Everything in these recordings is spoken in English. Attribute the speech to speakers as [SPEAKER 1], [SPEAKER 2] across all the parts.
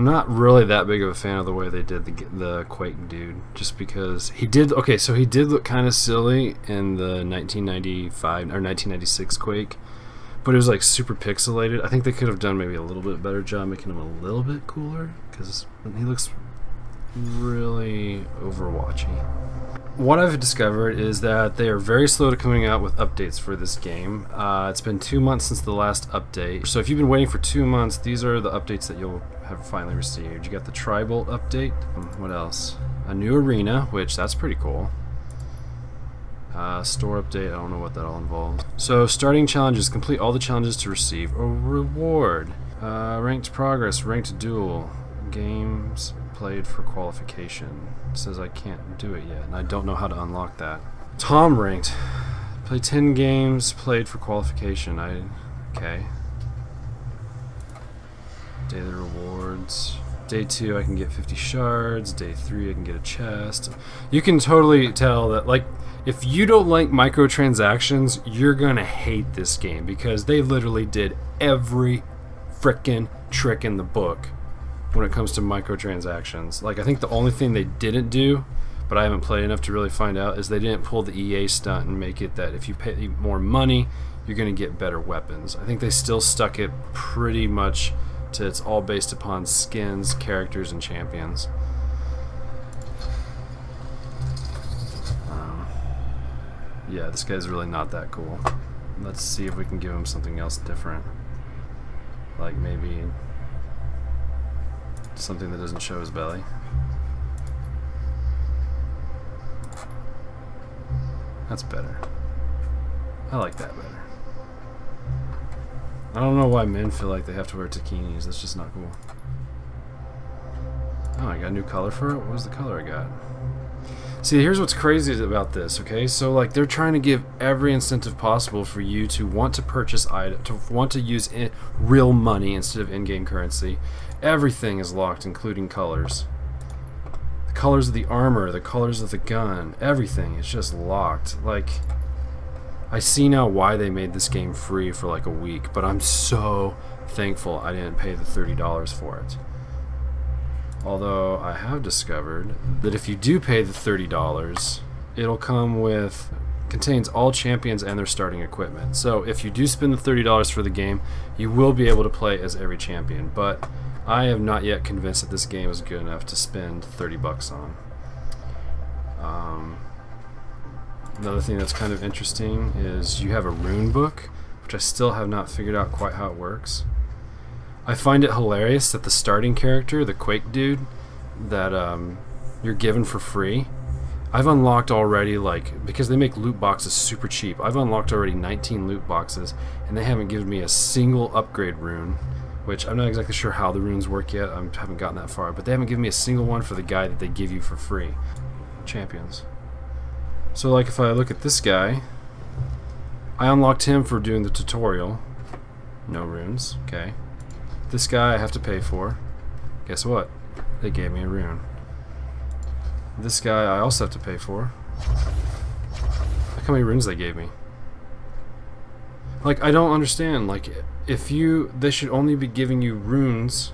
[SPEAKER 1] I'm not really that big of a fan of the way they did the Quake dude, just because he did. Okay, so he did look kind of silly in the 1995 or 1996 Quake, but it was like super pixelated. I think they could have done maybe a little bit better job making him a little bit cooler, because he looks really Overwatchy. What I've discovered is that they are very slow to coming out with updates for this game. It's been 2 months since the last update. So if you've been waiting for 2 months, these are the updates that you'll have finally received. You got the Tribal update. What else? A new arena, which that's pretty cool. Store update, I don't know what that all involves. So starting challenges, complete all the challenges to receive a reward. Ranked progress, ranked duel. Games played for qualification. It says I can't do it yet, and I don't know how to unlock that. Tom ranked. Play 10 games played for qualification. Okay. Daily rewards. Day 2 I can get 50 shards. Day 3 I can get a chest. You can totally tell that, like, if you don't like microtransactions, you're gonna hate this game, because they literally did every frickin' trick in the book when it comes to microtransactions. Like, I think the only thing they didn't do, but I haven't played enough to really find out, is they didn't pull the EA stunt and make it that if you pay more money, you're going to get better weapons. I think they still stuck it pretty much to it's all based upon skins, characters, and champions. Yeah, this guy's really not that cool. Let's see if we can give him something else different. Like maybe something that doesn't show his belly. That's better. I like that better. I don't know why men feel like they have to wear takinis. That's just not cool. Oh, I got a new color for it? What was the color I got? See, here's what's crazy about this, okay? So, like, they're trying to give every incentive possible for you to want to purchase items, to want to use real money instead of in-game currency. Everything is locked, including colors. The colors of the armor, the colors of the gun, everything is just locked. Like, I see now why they made this game free for like a week, but I'm so thankful I didn't pay the $30 for it. Although I have discovered that if you do pay the $30, it'll come with, contains all champions and their starting equipment. So if you do spend the $30 for the game, you will be able to play as every champion. But I am not yet convinced that this game is good enough to spend 30 bucks on. Another thing that's kind of interesting is you have a rune book, which I still have not figured out quite how it works. I find it hilarious that the starting character, the Quake dude, that you're given for free, I've unlocked already, like, because they make loot boxes super cheap, I've unlocked already 19 loot boxes, and they haven't given me a single upgrade rune, which I'm not exactly sure how the runes work yet. I haven't gotten that far, but they haven't given me a single one for the guy that they give you for free. Champions. So, like, if I look at this guy, I unlocked him for doing the tutorial. No runes, okay. This guy I have to pay for. Guess what? They gave me a rune. This guy I also have to pay for. Look how many runes they gave me. Like, I don't understand. Like, they should only be giving you runes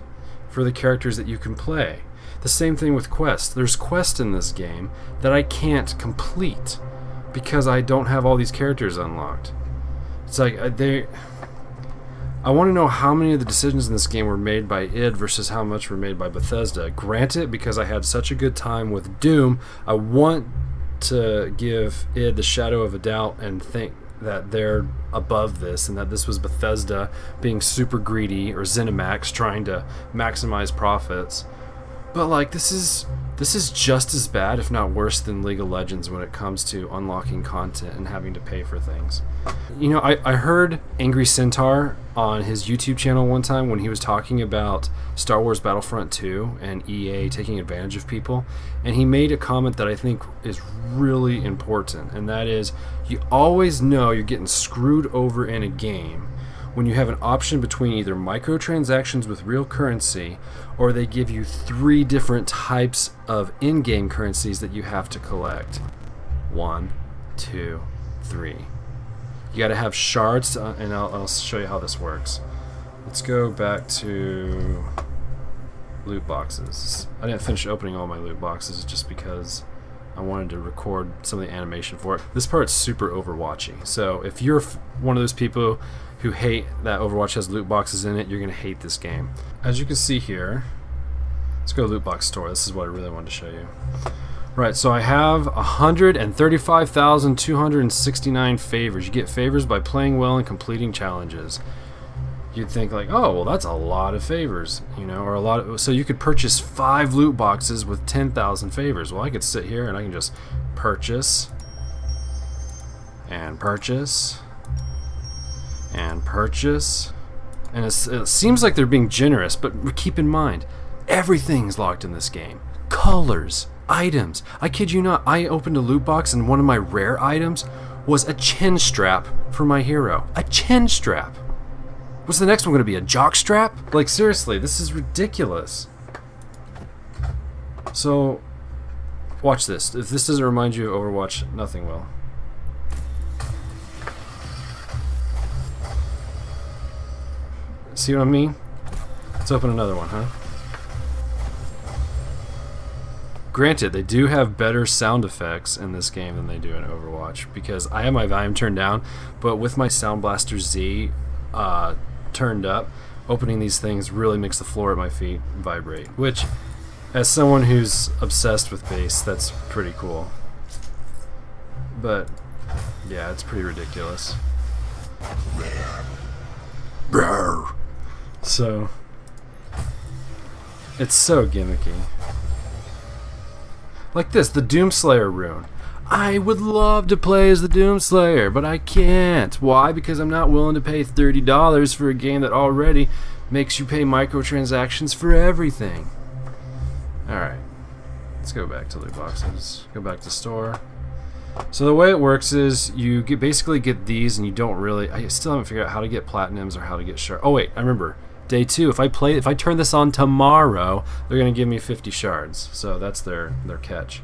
[SPEAKER 1] for the characters that you can play. The same thing with quests. There's quests in this game that I can't complete because I don't have all these characters unlocked. It's like, I want to know how many of the decisions in this game were made by id versus how much were made by Bethesda. Granted, because I had such a good time with Doom, I want to give id the shadow of a doubt and think that they're above this and that this was Bethesda being super greedy, or ZeniMax trying to maximize profits. But like, this is just as bad, if not worse, than League of Legends when it comes to unlocking content and having to pay for things. You know, I heard Angry Centaur on his YouTube channel one time when he was talking about Star Wars Battlefront 2 and EA taking advantage of people, and he made a comment that I think is really important, and that is, you always know you're getting screwed over in a game when you have an option between either microtransactions with real currency, or they give you 3 different types of in-game currencies that you have to collect. 1, 2, 3. You got to have shards, and I'll show you how this works. Let's go back to loot boxes. I didn't finish opening all my loot boxes just because I wanted to record some of the animation for it. This part's super Overwatchy, so if you're one of those people who hate that Overwatch has loot boxes in it, you're going to hate this game. As you can see here, let's go to loot box store. This is what I really wanted to show you. Right, so I have 135,269 favors. You get favors by playing well and completing challenges. You'd think like, oh, well, that's a lot of favors, you know, or a lot of, so you could purchase 5 loot boxes with 10,000 favors. Well, I could sit here and I can just purchase and purchase and purchase, and it seems like they're being generous, but keep in mind, everything's locked in this game. Colors, items. I kid you not, I opened a loot box and one of my rare items was a chin strap for my hero. A chin strap. What's the next one going to be? A jock strap? Like, seriously, this is ridiculous. So, watch this. If this doesn't remind you of Overwatch, nothing will. See what I mean? Let's open another one, huh? Granted, they do have better sound effects in this game than they do in Overwatch, because I have my volume turned down, but with my Sound Blaster Z turned up, opening these things really makes the floor at my feet vibrate, which, as someone who's obsessed with bass, that's pretty cool. But yeah, it's pretty ridiculous. So it's so gimmicky. Like this, the Doomslayer rune. I would love to play as the Doomslayer, but I can't. Why? Because I'm not willing to pay $30 for a game that already makes you pay microtransactions for everything. Alright, let's go back to loot boxes. Go back to store. So the way it works is you basically get these, and you don't really... I still haven't figured out how to get platinums or how to get shards. Oh wait, I remember. Day 2, if I turn this on tomorrow, they're going to give me 50 shards. So that's their catch.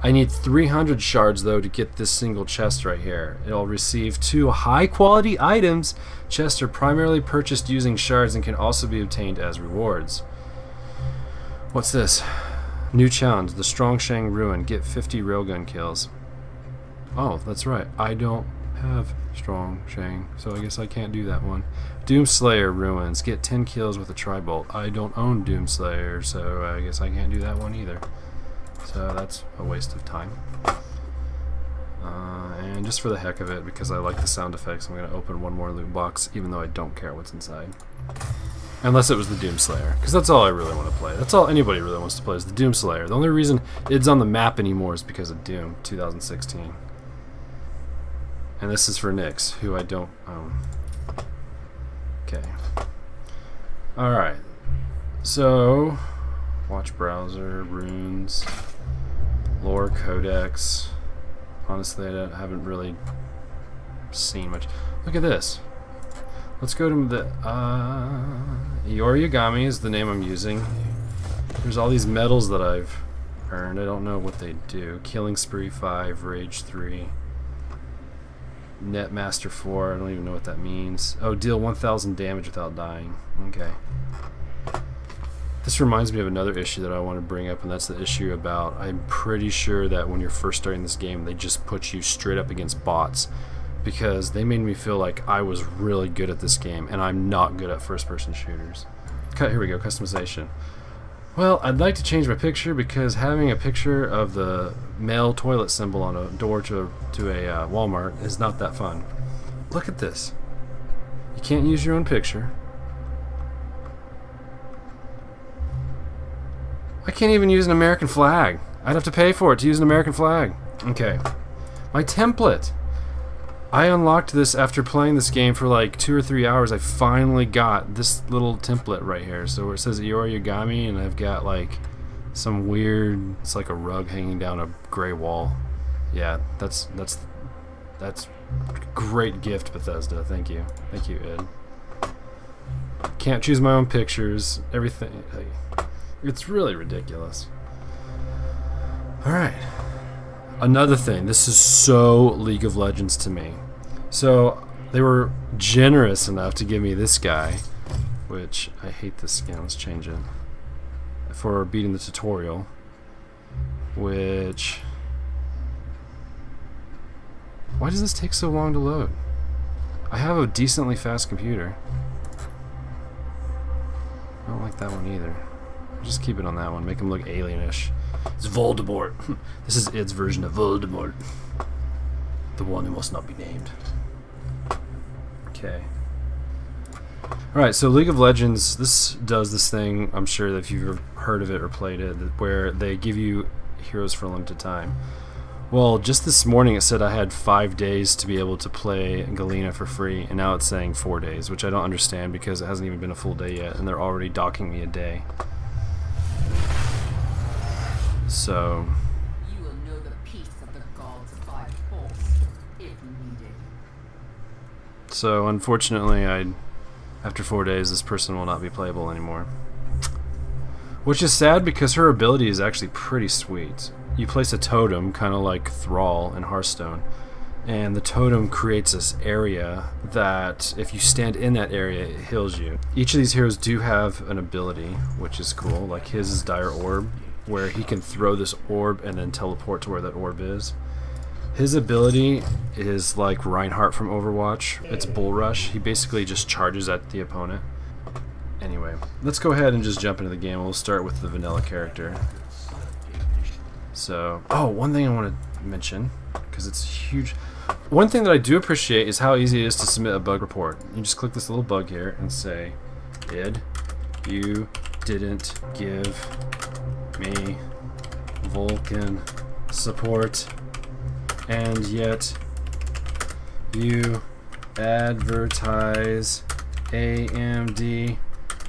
[SPEAKER 1] I need 300 shards though to get this single chest right here. It'll receive 2 high quality items. Chests are primarily purchased using shards and can also be obtained as rewards. What's this? New challenge, the Strong Shang Ruin. Get 50 railgun kills. Oh, that's right. I don't have Strong Shang, so I guess I can't do that one. Doomslayer Ruins. Get 10 kills with a tri-bolt. I don't own Doomslayer, so I guess I can't do that one either. So that's a waste of time. And just for the heck of it, because I like the sound effects, I'm going to open one more loot box, even though I don't care what's inside. Unless it was the Doomslayer, because that's all I really want to play. That's all anybody really wants to play is the Doomslayer. The only reason it's on the map anymore is because of Doom 2016. And this is for Nyx, who I don't own. Okay. Alright. So, watch browser, runes, lore codex. Honestly, I haven't really seen much. Look at this. Let's go to the Yoriyagami is the name I'm using. There's all these medals that I've earned. I don't know what they do. Killing Spree 5, Rage 3, Net Master 4. I don't even know what that means. Oh, deal 1,000 damage without dying. Okay. This reminds me of another issue that I want to bring up, and that's the issue about, I'm pretty sure that when you're first starting this game, they just put you straight up against bots, because they made me feel like I was really good at this game, and I'm not good at first-person shooters. Here we go, customization. Well, I'd like to change my picture, because having a picture of the male toilet symbol on a door to a Walmart is not that fun. Look at this. You can't use your own picture. I can't even use an American flag. I'd have to pay for it to use an American flag. Okay. My template. I unlocked this after playing this game for like 2 or 3 hours. I finally got this little template right here. So where it says Yoriyagami, and I've got like some weird, it's like a rug hanging down a gray wall. Yeah, that's great gift, Bethesda. Thank you. Thank you, Ed. Can't choose my own pictures. Everything. It's really ridiculous. Alright. Another thing. This is so League of Legends to me. So, they were generous enough to give me this guy, which I hate this skin. Let's change it. for beating the tutorial, which... Why does this take so long to load? I have a decently fast computer. I don't like that one either. Just keep it on that one. Make him look alienish. It's Voldemort. This is Id's version of Voldemort. The one who must not be named. Okay. Alright, so League of Legends, this does this thing, I'm sure that if you've ever heard of it or played it, where they give you heroes for a limited time. Well, just this morning it said I had 5 days to be able to play Galena for free, and now it's saying 4 days, which I don't understand because it hasn't even been a full day yet, and they're already docking me a day. So...
[SPEAKER 2] You will know the peace of the gods by force, if needed.
[SPEAKER 1] So, unfortunately, after 4 days, this person will not be playable anymore. Which is sad because her ability is actually pretty sweet. You place a totem, kind of like Thrall in Hearthstone, and the totem creates this area that, if you stand in that area, it heals you. Each of these heroes do have an ability, which is cool. Like his is Dire Orb, where he can throw this orb and then teleport to where that orb is. His ability is like Reinhardt from Overwatch. It's Bull Rush. He basically just charges at the opponent. Anyway, let's go ahead and just jump into the game. We'll start with the vanilla character. So, oh, one thing I want to mention, because it's huge. One thing that I do appreciate is how easy it is to submit a bug report. You just click this little bug here and say, id, you didn't give me Vulcan support, and yet you advertise AMD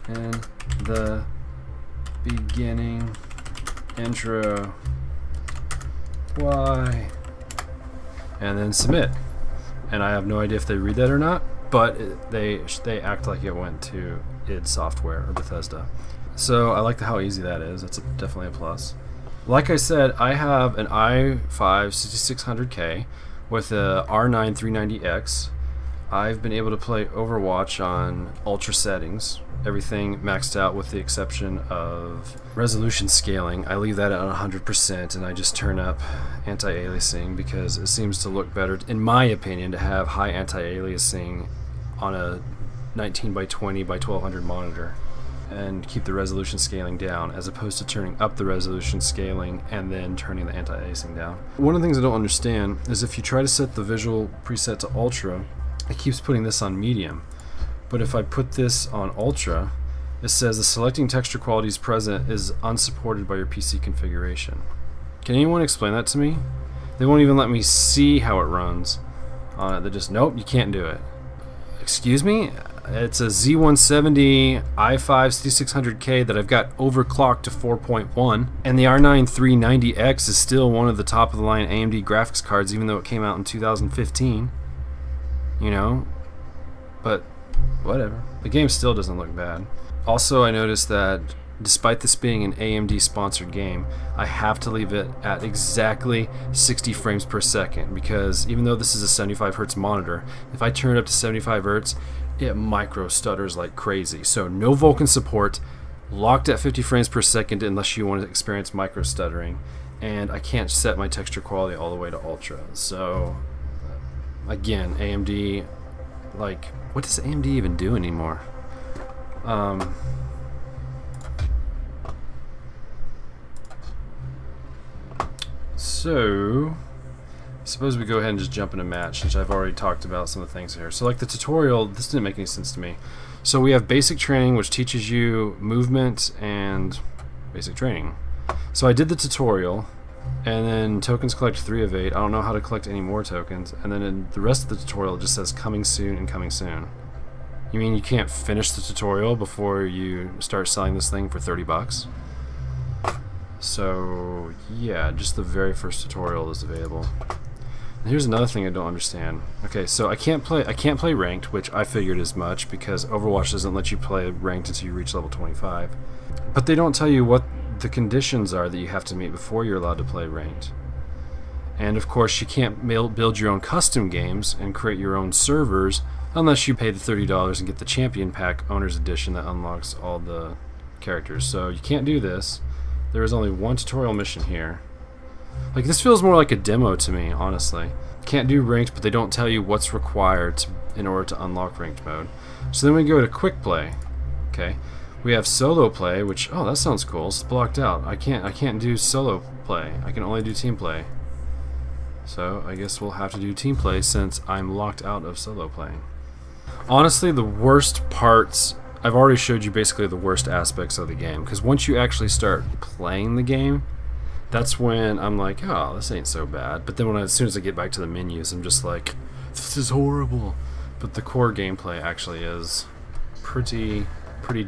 [SPEAKER 1] in the beginning intro. Why? And then submit. And I have no idea if they read that or not, but they act like it went to id Software or Bethesda. So I like how easy that is. That's definitely a plus. Like I said, I have an i5 6600K with a R9 390X. I've been able to play Overwatch on ultra settings, everything maxed out with the exception of resolution scaling. I leave that at 100% and I just turn up anti-aliasing because it seems to look better, in my opinion, to have high anti-aliasing on a 19 by 20 by 1200 monitor and keep the resolution scaling down, as opposed to turning up the resolution scaling and then turning the anti-aliasing down. One of the things I don't understand is if you try to set the visual preset to ultra, it keeps putting this on medium. But if I put this on ultra, it says the selecting texture qualities present is unsupported by your PC configuration. Can anyone explain that to me? They won't even let me see how it runs on it. They just, nope, you can't do it. Excuse me? It's a Z170 i5 6600K that I've got overclocked to 4.1, and the R9 390X is still one of the top of the line AMD graphics cards, even though it came out in 2015. You know, but whatever. The game still doesn't look bad. Also, I noticed that despite this being an AMD sponsored game, I have to leave it at exactly 60 frames per second, because even though this is a 75 Hz monitor, if I turn it up to 75 Hz, it micro stutters like crazy. So no Vulcan support, locked at 50 frames per second unless you want to experience micro stuttering, and I can't set my texture quality all the way to ultra. So again, AMD, like, what does AMD even do anymore? So suppose we go ahead and just jump in a match, since I've already talked about some of the things here. So like the tutorial, this didn't make any sense to me. So we have basic training, which teaches you movement and basic training. So I did the tutorial, and then tokens collect 3 of 8. I don't know how to collect any more tokens. And then in the rest of the tutorial, it just says coming soon and coming soon. You mean you can't finish the tutorial before you start selling this thing for 30 bucks? So yeah, just the very first tutorial is available. And here's another thing I don't understand. Okay, so I can't play ranked, which I figured as much because Overwatch doesn't let you play ranked until you reach level 25. But they don't tell you what the conditions are that you have to meet before you're allowed to play ranked. And of course, you can't build your own custom games and create your own servers unless you pay the $30 and get the Champion Pack Owner's Edition that unlocks all the characters. So you can't do this. There is only one tutorial mission here. Like, this feels more like a demo to me, honestly. Can't do ranked, but they don't tell you what's required in order to unlock ranked mode. So then we go to quick play. Okay, we have solo play, which, oh, that sounds cool. It's blocked out. I can't do solo play. I can only do team play. So I guess we'll have to do team play since I'm locked out of solo playing. Honestly, the worst parts, I've already showed you basically the worst aspects of the game, because once you actually start playing the game, that's when I'm like, oh, this ain't so bad. But then as soon as I get back to the menus, I'm just like, this is horrible. But the core gameplay actually is pretty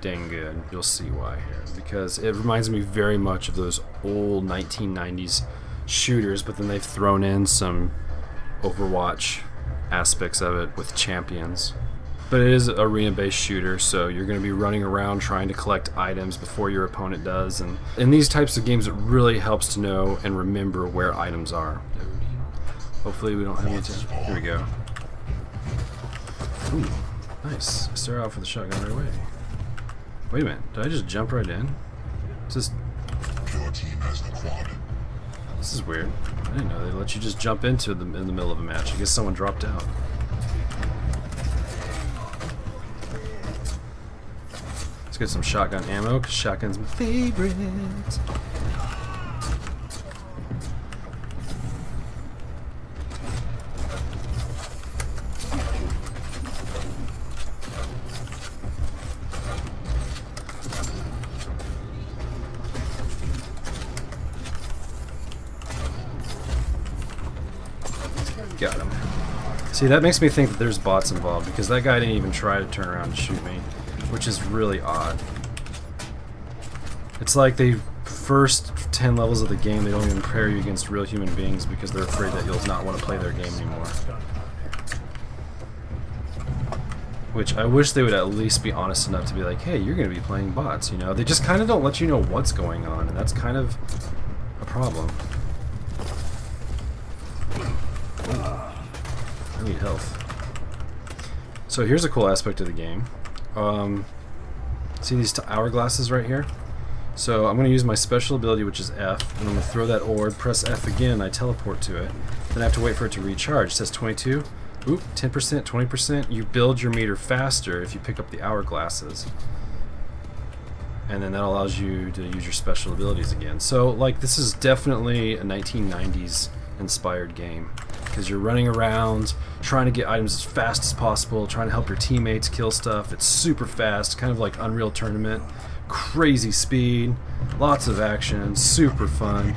[SPEAKER 1] dang good. You'll see why here, because it reminds me very much of those old 1990s shooters, but then they've thrown in some Overwatch aspects of it with champions. But it is an arena-based shooter, so you're going to be running around trying to collect items before your opponent does. And in these types of games, it really helps to know and remember where items are. Hopefully we don't have any time. Here we go. Ooh, nice. I started off with a shotgun right away. Wait a minute, did I just jump right in? Is
[SPEAKER 3] Your team has the quad.
[SPEAKER 1] this is weird. I didn't know they let you just jump into in the middle of a match. I guess someone dropped out. Let's get some shotgun ammo, because shotgun's my favorite. Got him. See, that makes me think that there's bots involved, because that guy didn't even try to turn around and shoot me, which is really odd. It's like the first 10 levels of the game, they don't even prepare you against real human beings because they're afraid that you'll not want to play their game anymore. Which I wish they would at least be honest enough to be like, hey, you're going to be playing bots, you know? They just kind of don't let you know what's going on, and that's kind of a problem. I need health. So here's a cool aspect of the game. See these hourglasses right here? So I'm going to use my special ability, which is F, and I'm going to throw that orb, press F again, I teleport to it. Then I have to wait for it to recharge. It says 22. Oop, 10%, 20%. You build your meter faster if you pick up the hourglasses. And then that allows you to use your special abilities again. So, like, this is definitely a 1990s inspired game, because you're running around trying to get items as fast as possible, trying to help your teammates kill stuff. It's super fast, kind of like Unreal Tournament. Crazy speed, lots of action, super fun.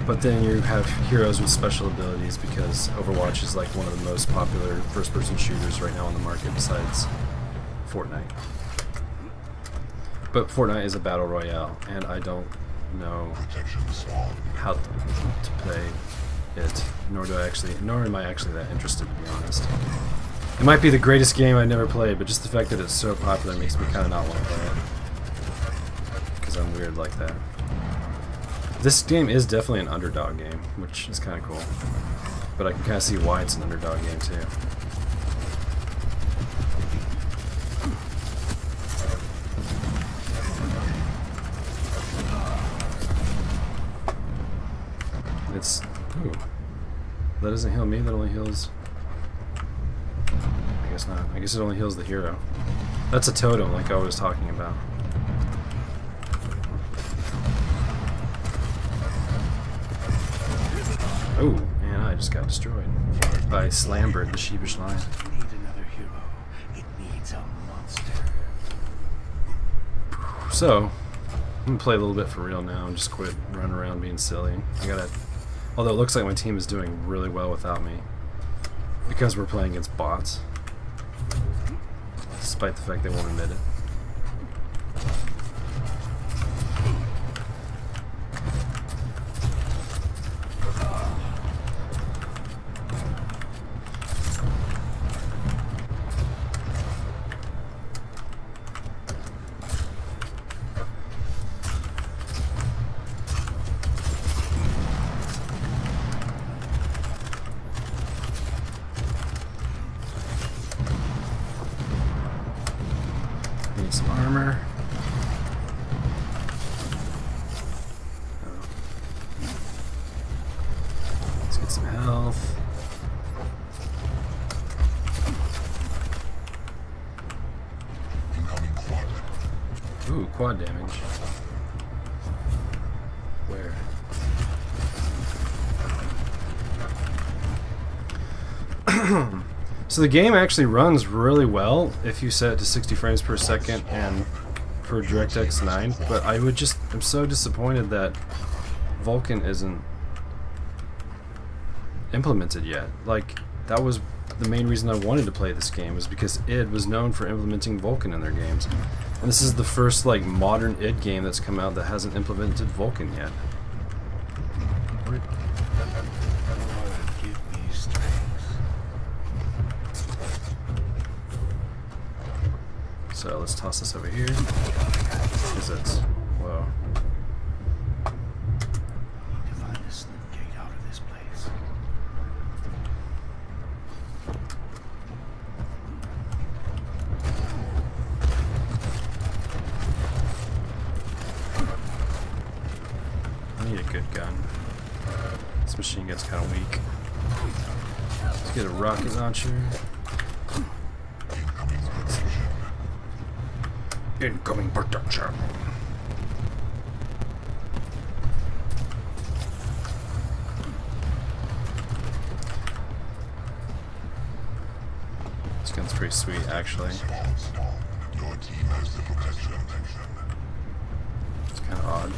[SPEAKER 1] But then you have heroes with special abilities, because Overwatch is like one of the most popular first-person shooters right now on the market besides Fortnite. But Fortnite is a battle royale, and I don't know how to play it, nor am I actually that interested, to be honest. It might be the greatest game I've never played, but just the fact that it's so popular makes me kind of not want to play it, because I'm weird like that. This game is definitely an underdog game, which is kind of cool, but I can kind of see why it's an underdog game too. It's... ooh. That doesn't heal me, that only heals... I guess not. I guess it only heals the hero. That's a totem, like I was talking about. Oh, and I just got destroyed by Slambert, the sheepish lion.
[SPEAKER 4] Need another hero. It needs a monster.
[SPEAKER 1] So, I'm gonna play a little bit for real now and just quit running around being silly. Although it looks like my team is doing really well without me, because we're playing against bots, despite the fact they won't admit it. Need some armor. quad damage. Where? So the game actually runs really well if you set it to 60 frames per second and for DirectX 9, but I'm so disappointed that Vulkan isn't implemented yet. Like, that was the main reason I wanted to play this game, was because id was known for implementing Vulkan in their games. And this is the first like modern id game that's come out that hasn't implemented Vulkan yet.
[SPEAKER 4] Give me strength.
[SPEAKER 1] So let's toss this over here. Because it's, whoa.
[SPEAKER 4] Need to find a slip gate out of this place.
[SPEAKER 1] I need a good gun. This machine gun's kind of weak. Let's get a rocket launcher. Incoming protection. This gun's pretty sweet, actually.
[SPEAKER 3] Your team has the protection.
[SPEAKER 1] It's kind of odd.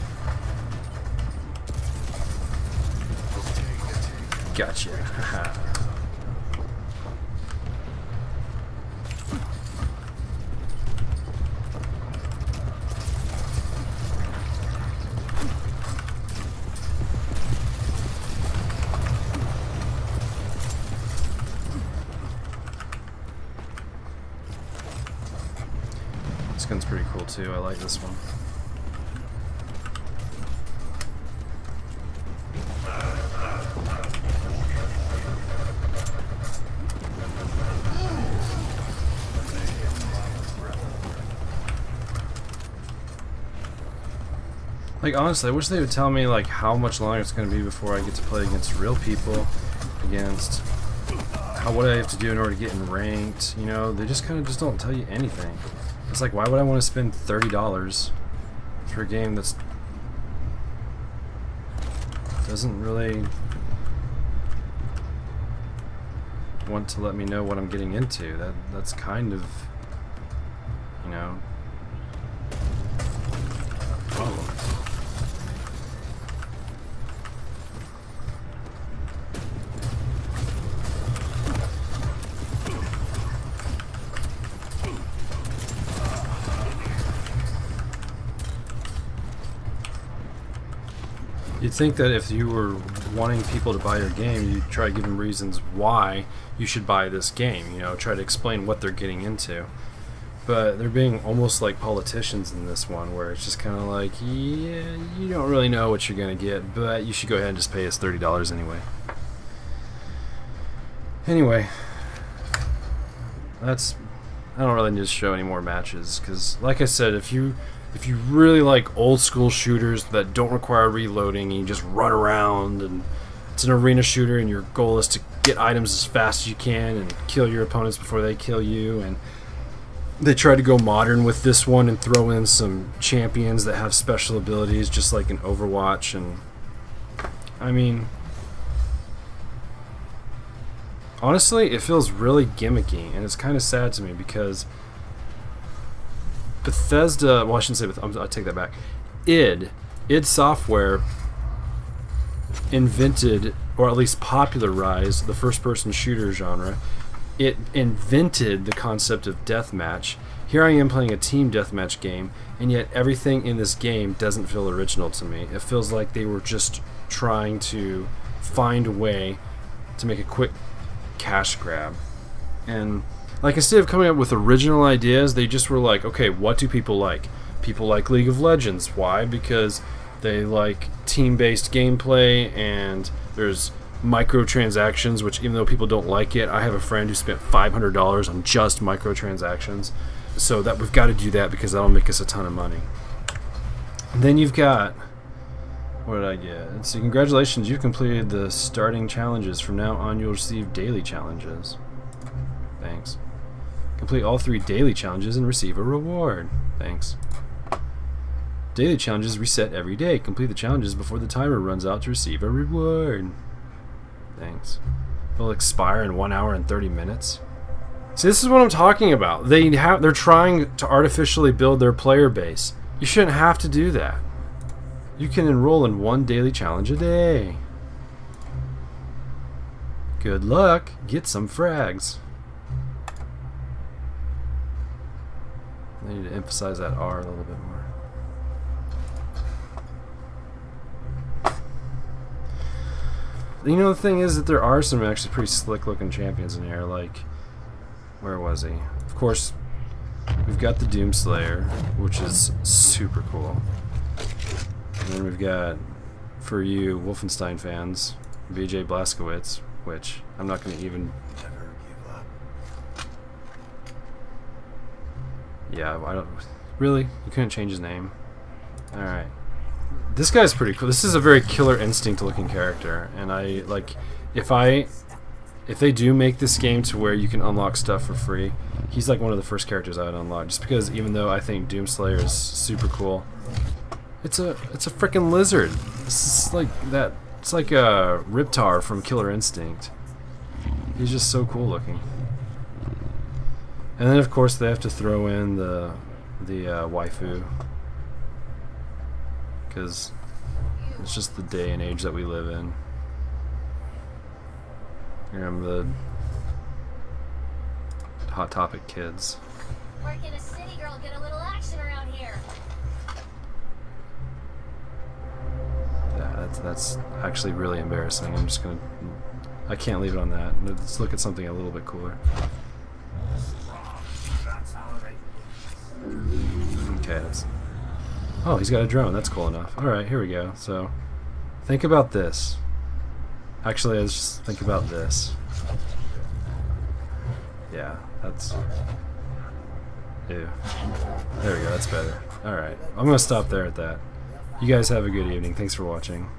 [SPEAKER 1] Gotcha. Haha. This gun's pretty cool too. I like this one. Like, honestly, I wish they would tell me like how much longer it's going to be before I get to play against real people, against what I have to do in order to get in ranked. You know, they just kind of just don't tell you anything. It's like, why would I want to spend $30 for a game that's doesn't really want to let me know what I'm getting into? That's kind of, you know, a problem. You'd think that if you were wanting people to buy your game, you'd try to give them reasons why you should buy this game, you know, try to explain what they're getting into. But they're being almost like politicians in this one, where it's just kind of like, yeah, you don't really know what you're going to get, but you should go ahead and just pay us $30 anyway. Anyway, I don't really need to show any more matches, because like I said, if you really like old school shooters that don't require reloading and you just run around and it's an arena shooter and your goal is to get items as fast as you can and kill your opponents before they kill you, and they tried to go modern with this one and throw in some champions that have special abilities just like in Overwatch, and I mean, honestly it feels really gimmicky, and it's kind of sad to me because Bethesda, well, I shouldn't say Bethesda, I'll take that back. id Software invented, or at least popularized, the first-person shooter genre. It invented the concept of deathmatch. Here I am playing a team deathmatch game, and yet everything in this game doesn't feel original to me. It feels like they were just trying to find a way to make a quick cash grab. And like, instead of coming up with original ideas, they just were like, okay, what do people like? People like League of Legends. Why? Because they like team-based gameplay, and there's microtransactions, which even though people don't like it, I have a friend who spent $500 on just microtransactions. So that we've got to do that because that'll make us a ton of money. And then you've got, what did I get? Let's see, congratulations, you've completed the starting challenges. From now on, you'll receive daily challenges. Thanks. Complete all 3 daily challenges and receive a reward. Thanks. Daily challenges reset every day. Complete the challenges before the timer runs out to receive a reward. Thanks. They'll expire in 1 hour and 30 minutes. See, this is what I'm talking about. They're trying to artificially build their player base. You shouldn't have to do that. You can enroll in 1 daily challenge a day. Good luck. Get some frags. I need to emphasize that R a little bit more. You know, the thing is that there are some actually pretty slick looking champions in here. Like, where was he? Of course, we've got the Doomslayer, which is super cool. And then we've got, for you Wolfenstein fans, VJ Blazkowicz, which I'm not going to even...
[SPEAKER 4] Never give up.
[SPEAKER 1] Yeah, I don't... Really? You couldn't change his name? Alright. This guy's pretty cool. This is a very Killer Instinct looking character, and I, like, if they do make this game to where you can unlock stuff for free, he's like one of the first characters I would unlock, just because even though I think Doomslayer is super cool, it's a freaking lizard. This is like that. It's like a Riptar from Killer Instinct. He's just so cool looking. And then of course they have to throw in the waifu, because it's just the day and age that we live in. Here I'm the Hot Topic kids.
[SPEAKER 5] Where can a city girl get a little action around here?
[SPEAKER 1] Yeah, that's actually really embarrassing. I'm just gonna... I can't leave it on that. Let's look at something a little bit cooler. Okay, that's... Oh, he's got a drone. That's cool enough. Alright, here we go. So, think about this. Actually, let's just think about this. Yeah, that's... Ew. There we go, that's better. Alright, I'm gonna stop there at that. You guys have a good evening. Thanks for watching.